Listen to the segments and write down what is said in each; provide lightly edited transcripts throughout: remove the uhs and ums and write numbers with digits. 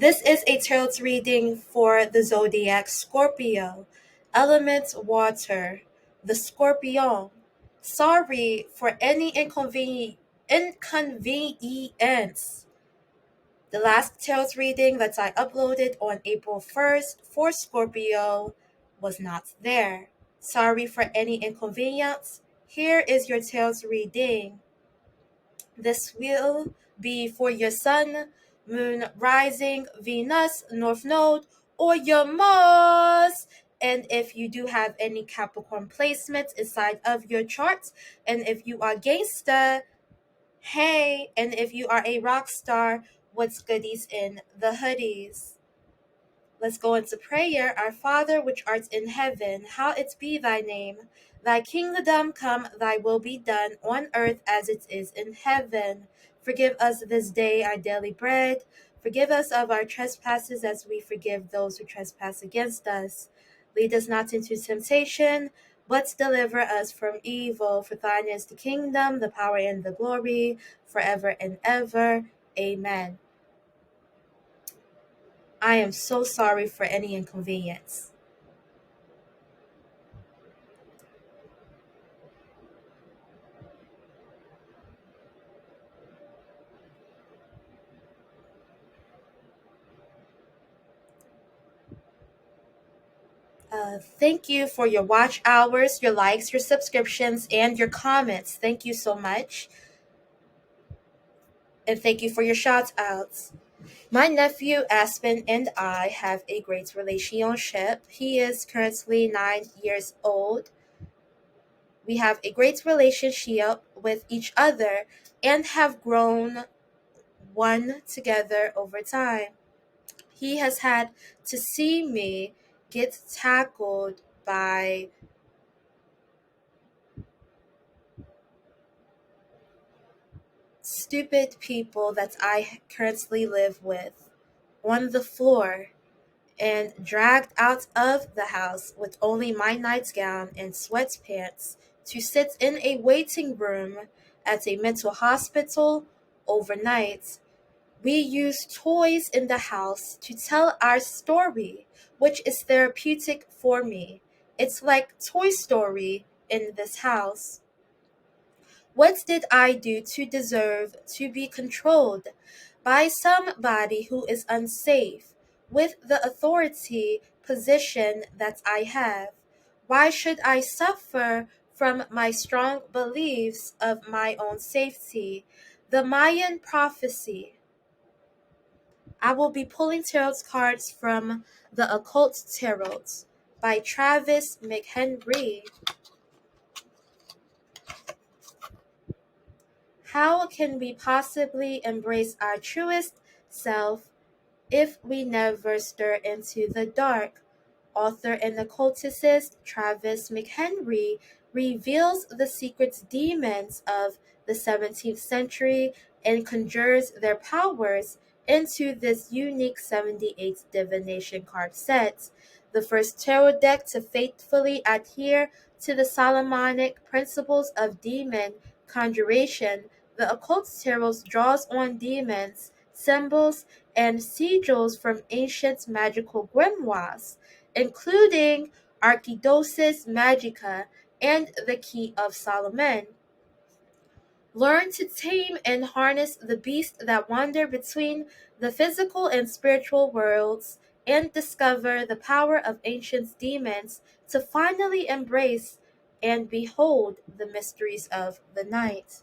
This is a tarot reading for the zodiac Scorpio, element water, the Scorpion. Sorry for any inconvenience. The last tarot reading that I uploaded on April 1st for Scorpio was not there. Sorry for any inconvenience. Here is your tarot reading. This will be for your Sun, Moon, Rising, Venus, North Node, or your Mars. And if you do have any Capricorn placements inside of your chart, and if you are gangster, hey, and if you are a rock star, what's goodies in the hoodies? Let's go into prayer. Our Father, which art in heaven, hallowed be thy name. Thy kingdom come, thy will be done, on earth as it is in heaven. Forgive us this day our daily bread. Forgive us of our trespasses as we forgive those who trespass against us. Lead us not into temptation, but deliver us from evil. For thine is the kingdom, the power, and the glory, forever and ever. Amen. I am so sorry for any inconvenience. Thank you for your watch hours, your likes, your subscriptions, and your comments. Thank you so much. And thank you for your shout outs. My nephew Aspen and I have a great relationship. He is currently 9 years old. We have a great relationship with each other and have grown one together over time. He has had to see me get tackled by stupid people that I currently live with on the floor and dragged out of the house with only my nightgown and sweatpants to sit in a waiting room at a mental hospital overnight. We use toys in the house to tell our story, which is therapeutic for me. It's like Toy Story in this house. What did I do to deserve to be controlled by somebody who is unsafe with the authority position that I have? Why should I suffer from my strong beliefs of my own safety? The Mayan prophecy. I will be pulling tarot cards from the Occult Tarot by Travis McHenry. How can we possibly embrace our truest self if we never stir into the dark? Author and occultist Travis McHenry reveals the secret demons of the 17th century and conjures their powers into this unique 78 divination card set, the first tarot deck to faithfully adhere to the Solomonic principles of demon conjuration. The occult tarot draws on demons, symbols, and sigils from ancient magical grimoires, including Archidosis Magica and the Key of Solomon. Learn to tame and harness the beasts that wander between the physical and spiritual worlds, and discover the power of ancient demons to finally embrace and behold the mysteries of the night.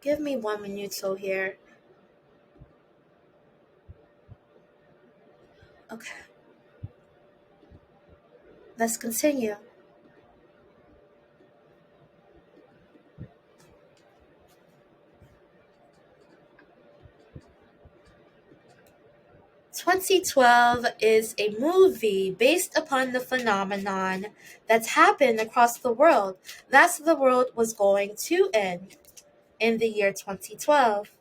Give me 1 minute here. Okay. Let's continue. "2012" is a movie based upon the phenomenon that's happened across the world. That's the world was going to end in the year 2012.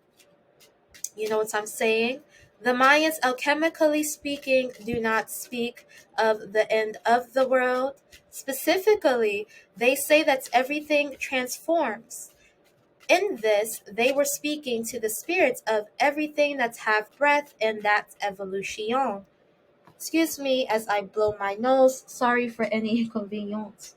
You know what I'm saying? The Mayans, alchemically speaking, do not speak of the end of the world. Specifically, they say that everything transforms. In this, they were speaking to the spirits of everything that have breath, and that's evolution. Excuse me as I blow my nose. Sorry for any inconvenience.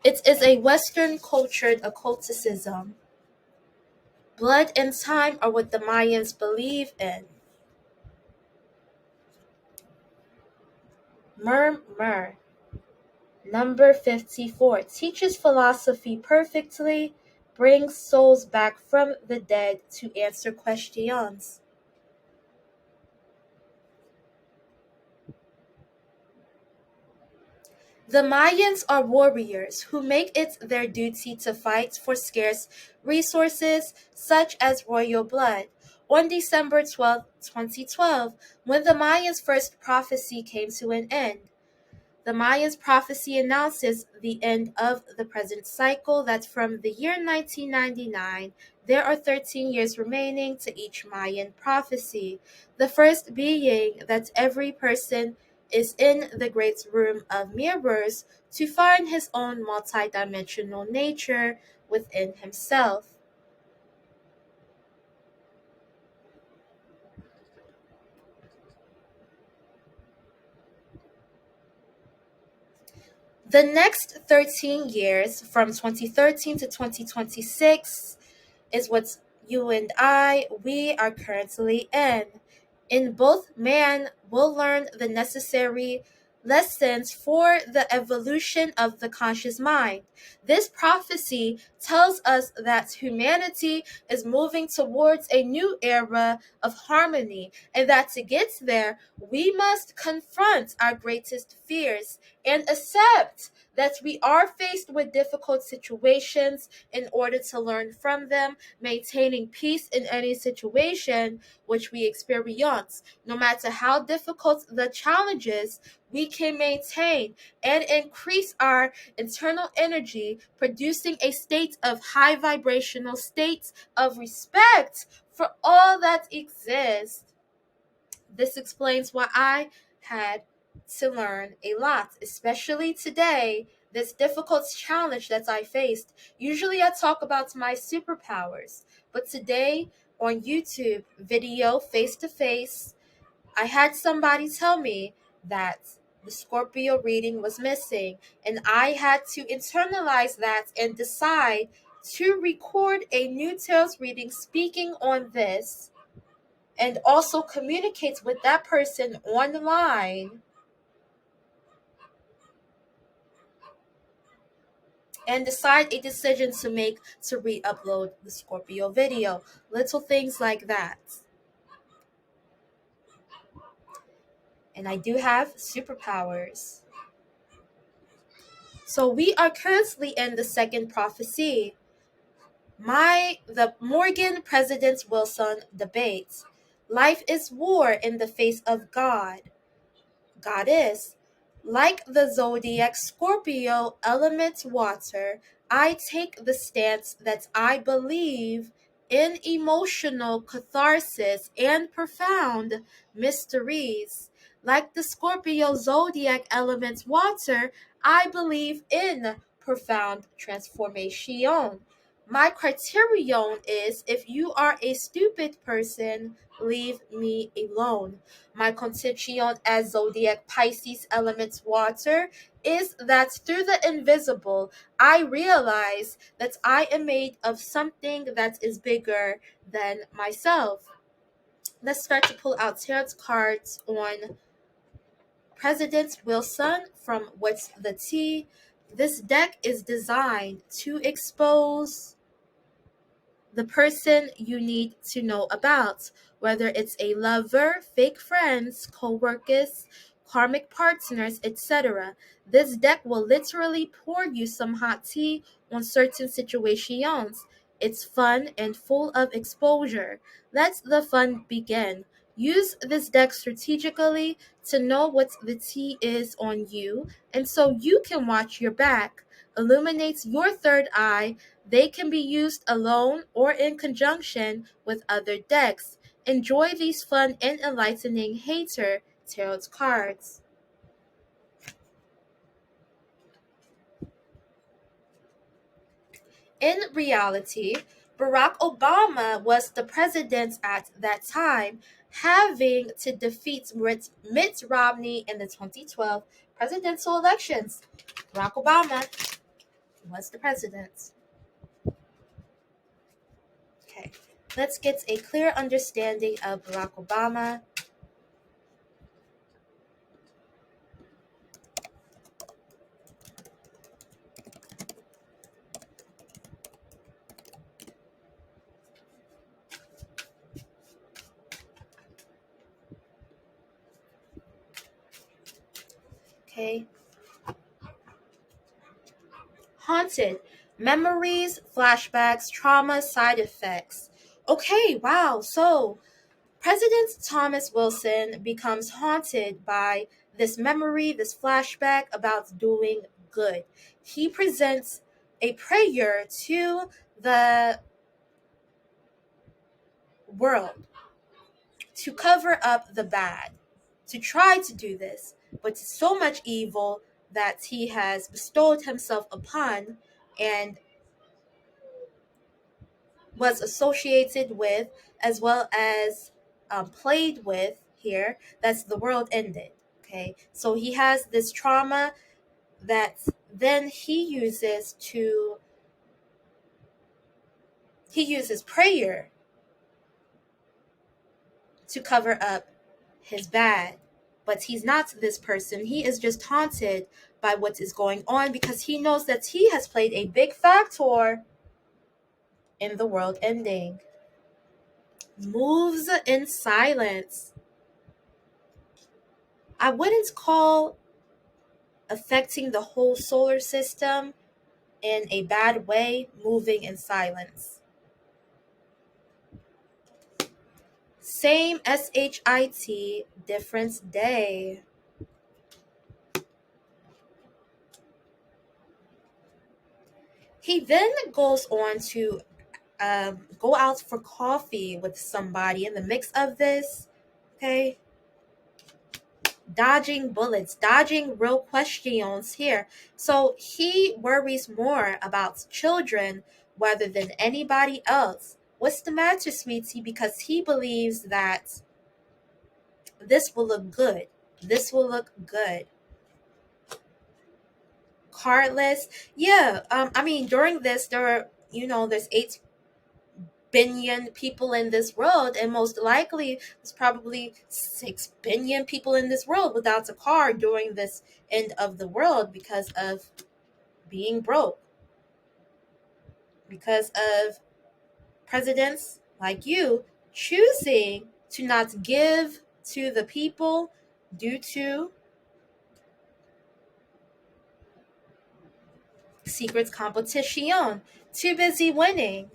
It is a Western cultured occulticism. Blood and time are what the Mayans believe in. Murmur. Number 54 teaches philosophy perfectly, brings souls back from the dead to answer questions. The Mayans are warriors who make it their duty to fight for scarce resources such as royal blood. On December 12, 2012, when the Mayans' first prophecy came to an end, the Mayans' prophecy announces the end of the present cycle, that from the year 1999, there are 13 years remaining to each Mayan prophecy. The first being that every person is in the great room of mirrors to find his own multidimensional nature within himself. The next 13 years, from 2013 to 2026, is what you and we are currently in. In both, man will learn the necessary lessons for the evolution of the conscious mind. This prophecy tells us that humanity is moving towards a new era of harmony, and that to get there, we must confront our greatest fears and accept that we are faced with difficult situations in order to learn from them, maintaining peace in any situation which we experience. No matter how difficult the challenges, we can maintain and increase our internal energy, producing a state of high vibrational state of respect for all that exists. This explains why I had to learn a lot, especially today, this difficult challenge that I faced. Usually I talk about my superpowers, but today on YouTube video face to face, I had somebody tell me that the Scorpio reading was missing, and I had to internalize that and decide to record a new Tails reading speaking on this, and also communicate with that person online and decide a decision to make to re-upload the Scorpio video. Little things like that. And I do have superpowers. So we are currently in the second prophecy. The Morgan President Wilson debate. Life is war in the face of God. Goddess. Like the zodiac Scorpio element water, I take the stance that I believe in emotional catharsis and profound mysteries. Like the Scorpio zodiac element water, I believe in profound transformation. My criterion is, if you are a stupid person, leave me alone. My constituent as zodiac Pisces element water is that through the invisible, I realize that I am made of something that is bigger than myself. Let's start to pull out tarot cards on President Wilson from What's the Tea. This deck is designed to expose the person you need to know about, whether it's a lover, fake friends, co-workers, karmic partners, etc. This deck will literally pour you some hot tea on certain situations. It's fun and full of exposure. Let the fun begin. Use this deck strategically to know what the tea is on you, and so you can watch your back. Illuminates your third eye. They can be used alone or in conjunction with other decks. Enjoy these fun and enlightening hater tarot cards. In reality, Barack Obama was the president at that time, having to defeat Mitt Romney in the 2012 presidential elections. Barack Obama was the president. Okay, let's get a clear understanding of Barack Obama. Okay. Haunted. Memories, flashbacks, trauma, side effects. Okay, wow. So, President Thomas Wilson becomes haunted by this memory, this flashback about doing good. He presents a prayer to the world to cover up the bad, to try to do this, but so much evil that he has bestowed himself upon and was associated with, as well as played with here, that's the world ended. Okay, so he has this trauma that then he uses prayer to cover up his bad. But he's not this person. He is just haunted by what is going on because he knows that he has played a big factor in the world ending. Moves in silence. I wouldn't call affecting the whole solar system in a bad way moving in silence. Same SHIT, difference day. He then goes on to go out for coffee with somebody in the mix of this. Okay. Dodging bullets, dodging real questions here. So he worries more about children rather than anybody else. What's the matter, sweetie? Because he believes that this will look good. This will look good. Cardless. Yeah. I mean, during this, there's 8 billion people in this world, and most likely there's probably 6 billion people in this world without a car during this end of the world because of being broke, because of presidents like you choosing to not give to the people due to secret competition. Too busy winning.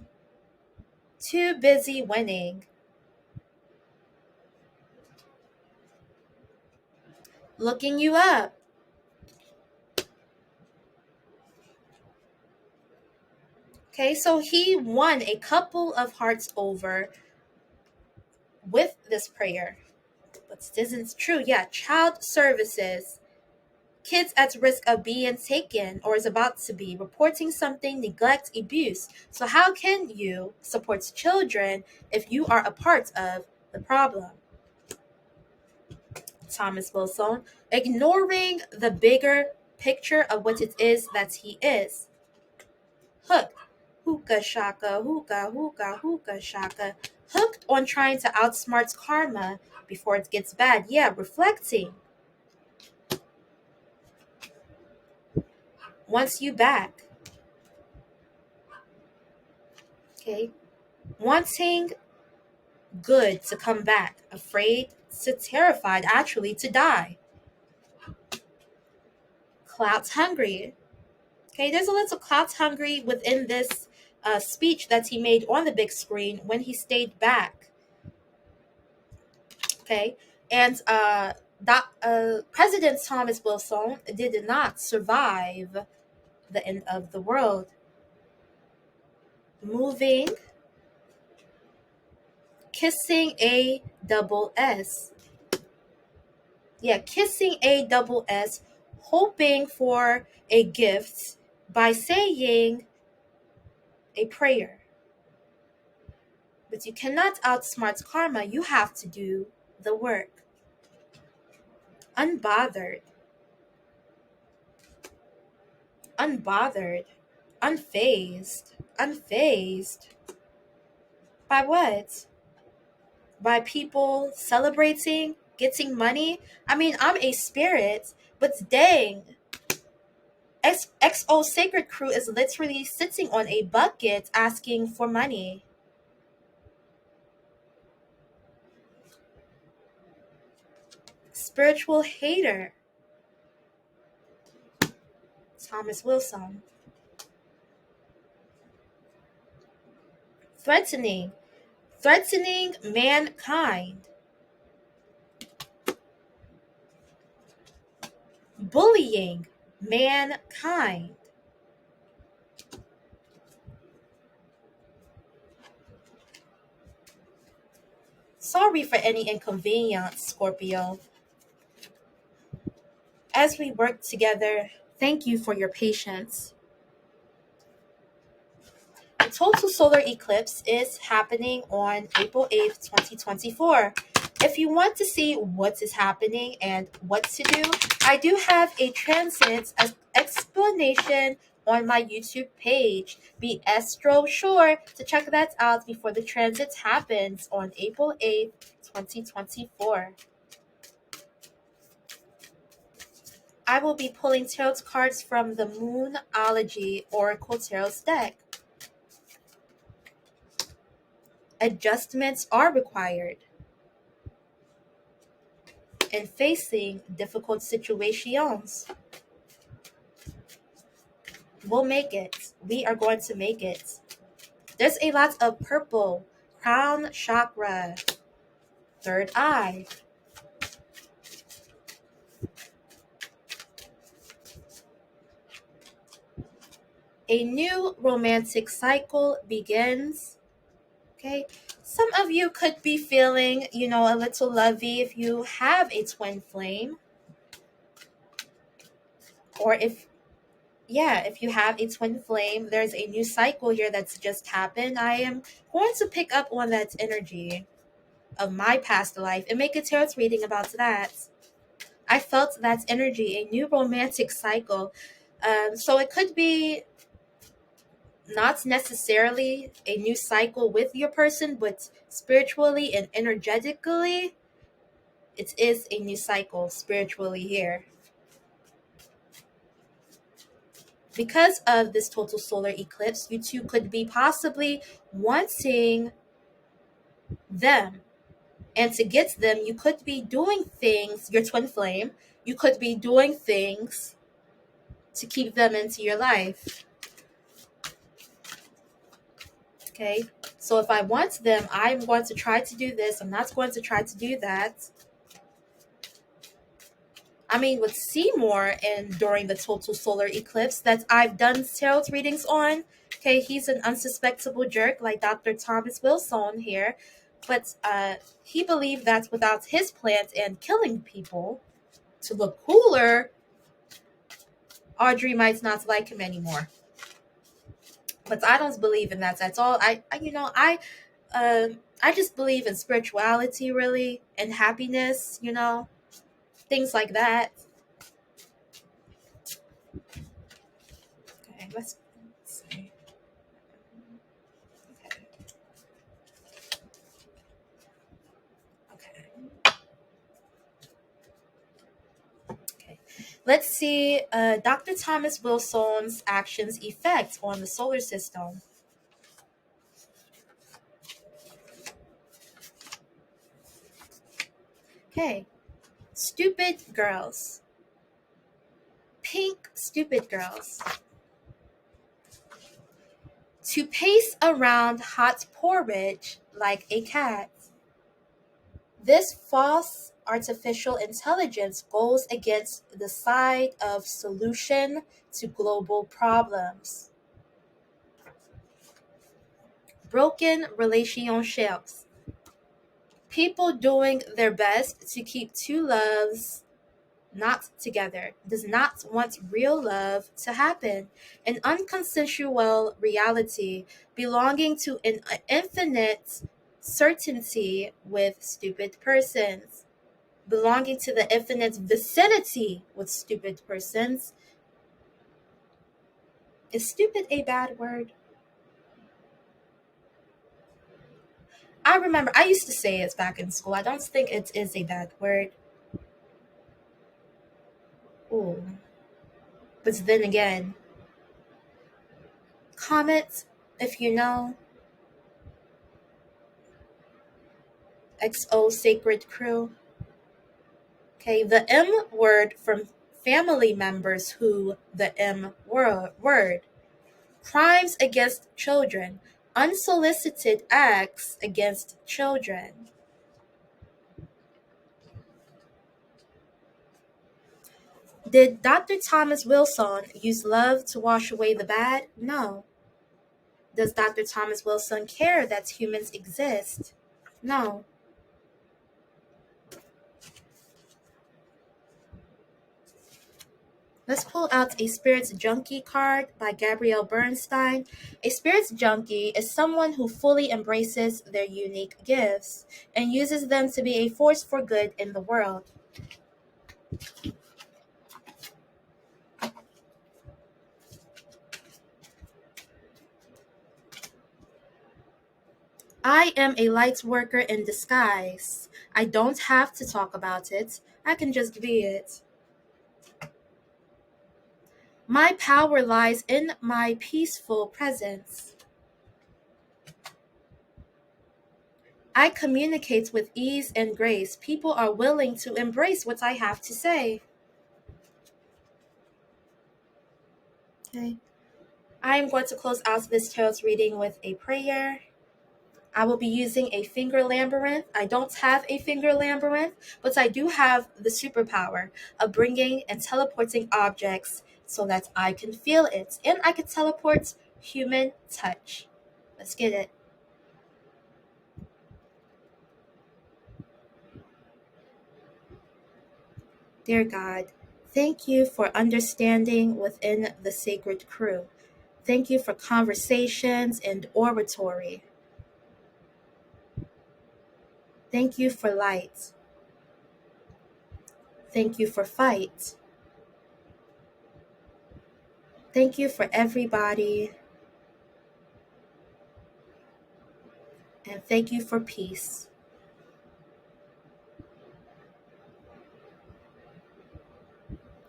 Too busy winning. Looking you up. Okay, so he won a couple of hearts over with this prayer. But this isn't true. Yeah, child services. Kids at risk of being taken or is about to be, reporting something, neglect, abuse. So how can you support children if you are a part of the problem? Thomas Wilson, ignoring the bigger picture of what it is that he is. Hook. Hookah shaka, hookah, hookah, hookah shaka. Hooked on trying to outsmart karma before it gets bad. Yeah, reflecting. Wants you back. Okay. Wanting good to come back. Afraid to terrified actually to die. Clouds hungry. Okay, there's a little clouds hungry within this speech that he made on the big screen when he stayed back. Okay, and President Thomas Wilson did not survive the end of the world. Moving, kissing a double S. Yeah, kissing a double S, hoping for a gift by saying a prayer. But you cannot outsmart karma. You have to do the work. Unbothered, unbothered, unfazed, unfazed. By what? By people celebrating, getting money? I mean, I'm a spirit, but dang, XO Sacred Crew is literally sitting on a bucket asking for money. Spiritual hater, Thomas Wilson. Threatening, threatening mankind. Bullying mankind. Sorry for any inconvenience, Scorpio. As we work together, thank you for your patience. The total solar eclipse is happening on April 8th, 2024. If you want to see what is happening and what to do, I do have a transit explanation on my YouTube page. Be ASTRO sure to check that out before the transit happens on April 8th, 2024. I will be pulling tarot cards from the Moonology Oracle Tarot deck. Adjustments are required in facing difficult situations. We'll make it. We are going to make it. There's a lot of purple. Crown chakra. Third eye. A new romantic cycle begins. Okay. Some of you could be feeling, a little lovey if you have a twin flame. Or if you have a twin flame, there's a new cycle here that's just happened. I am going to pick up on that energy of my past life and make a tarot reading about that. I felt that energy, a new romantic cycle. So it could be not necessarily a new cycle with your person, but spiritually and energetically, it is a new cycle spiritually here. Because of this total solar eclipse, you two could be possibly wanting them. And to get them, you could be doing things, your twin flame, you could be doing things to keep them into your life. Okay? So if I want them, I'm going to try to do this. I'm not going to try to do that. I mean, with Seymour and during the total solar eclipse that I've done tarot readings on, okay, he's an unsuspectable jerk like Dr. Thomas Wilson here, but he believed that without his plant and killing people to look cooler, Audrey might not like him anymore. But I don't believe in that at all. I just believe in spirituality, really, and happiness, things like that. Okay, let's see. Okay. Let's see Dr. Thomas Wilson's actions effect on the solar system. Okay. Stupid girls. Pink stupid girls. To pace around hot porridge like a cat. This false artificial intelligence goes against the side of solution to global problems. Broken relationships. People doing their best to keep two loves not together, does not want real love to happen. An unconsensual reality belonging to an infinite certainty with stupid persons. Belonging to the infinite vicinity with stupid persons. Is stupid a bad word? I remember I used to say it back in school. I don't think it is a bad word. Ooh. But then again, comment if you know. XO Sacred Crew. Okay, the M word from family members who the M word. Crimes against children. Unsolicited acts against children. Did Dr. Thomas Wilson use love to wash away the bad? No. Does Dr. Thomas Wilson care that humans exist? No. Let's pull out a Spirits Junkie card by Gabrielle Bernstein. A Spirits Junkie is someone who fully embraces their unique gifts and uses them to be a force for good in the world. I am a light worker in disguise. I don't have to talk about it. I can just be it. My power lies in my peaceful presence. I communicate with ease and grace. People are willing to embrace what I have to say. Okay. I am going to close out this tarot's reading with a prayer. I will be using a finger labyrinth. I don't have a finger labyrinth, but I do have the superpower of bringing and teleporting objects so that I can feel it. And I can teleport human touch. Let's get it. Dear God, thank you for understanding within the sacred crew. Thank you for conversations and oratory. Thank you for light. Thank you for fight. Thank you for everybody. And thank you for peace.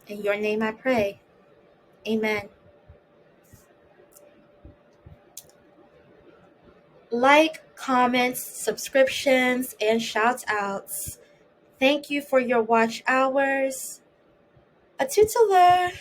In your name I pray. Amen. Like, comments, subscriptions, and shout outs. Thank you for your watch hours. A tutelar.